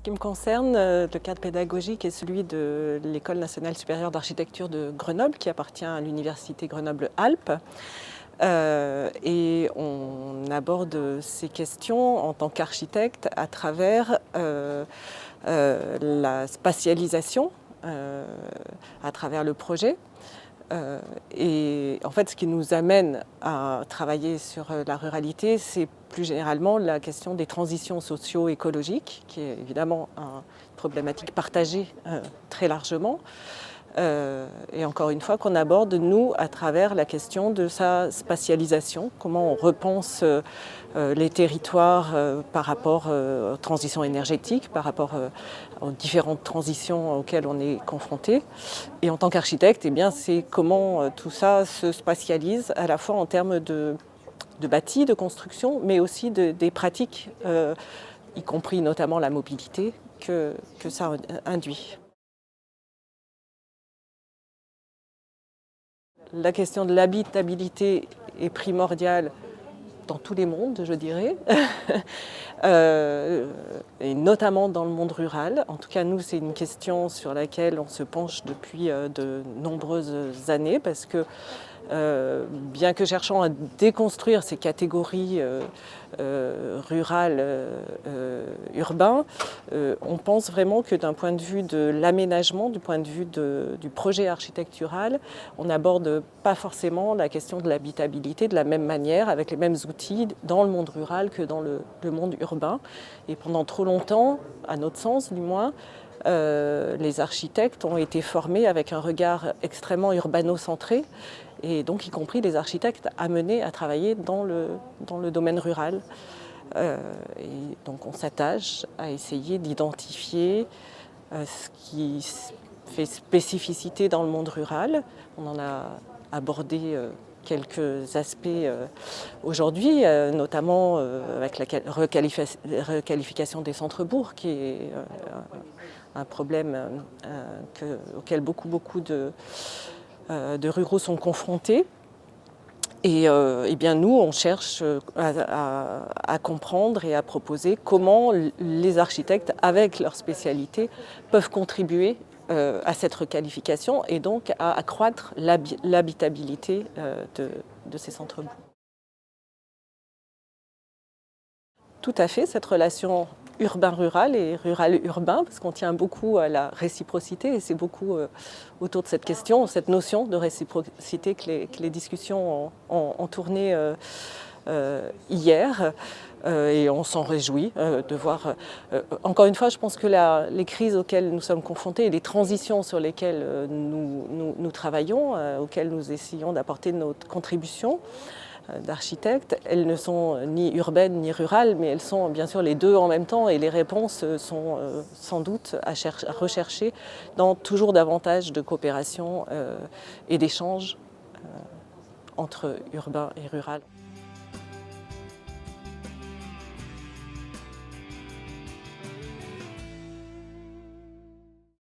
qui me concerne, le cadre pédagogique est celui de l'École nationale supérieure d'architecture de Grenoble, qui appartient à l'Université Grenoble-Alpes. Et on aborde ces questions en tant qu'architecte à travers la spatialisation, à travers le projet. Et en fait, ce qui nous amène à travailler sur la ruralité, c'est plus généralement la question des transitions socio-écologiques, qui est évidemment une problématique partagée très largement. Et encore une fois, qu'on aborde, nous, à travers la question de sa spatialisation, comment on repense les territoires par rapport aux transitions énergétiques, par rapport aux différentes transitions auxquelles on est confronté. Et en tant qu'architecte, eh bien, c'est comment tout ça se spatialise, à la fois en termes de bâti, de construction, mais aussi des pratiques, y compris notamment la mobilité, que ça induit. La question de l'habitabilité est primordiale dans tous les mondes, je dirais, et notamment dans le monde rural. En tout cas, nous, c'est une question sur laquelle on se penche depuis de nombreuses années, parce que bien que cherchant à déconstruire ces catégories rurales, urbains, on pense vraiment que d'un point de vue de l'aménagement, du point de vue du projet architectural, on n'aborde pas forcément la question de l'habitabilité de la même manière, avec les mêmes outils dans le monde rural que dans le monde urbain. Et pendant trop longtemps, à notre sens du moins, les architectes ont été formés avec un regard extrêmement urbano-centré, et donc y compris les architectes amenés à travailler dans le domaine rural. Et donc on s'attache à essayer d'identifier ce qui fait spécificité dans le monde rural. On en a abordé quelques aspects aujourd'hui, notamment avec la requalification des centres-bourgs, qui est un problème auquel beaucoup de ruraux sont confrontés. Et bien nous, on cherche à comprendre et à proposer comment les architectes, avec leur spécialité, peuvent contribuer à cette requalification et donc à accroître l'habitabilité de ces centres-bourgs. Tout à fait, cette relation urbain-rural et rural-urbain, parce qu'on tient beaucoup à la réciprocité, et c'est beaucoup autour de cette question, cette notion de réciprocité que les discussions ont tourné hier. Et on s'en réjouit de voir. Encore une fois, je pense que les crises auxquelles nous sommes confrontés et les transitions sur lesquelles nous travaillons, auxquelles nous essayons d'apporter notre contribution d'architectes, elles ne sont ni urbaines ni rurales, mais elles sont bien sûr les deux en même temps, et les réponses sont sans doute à rechercher dans toujours davantage de coopération et d'échanges entre urbain et rural.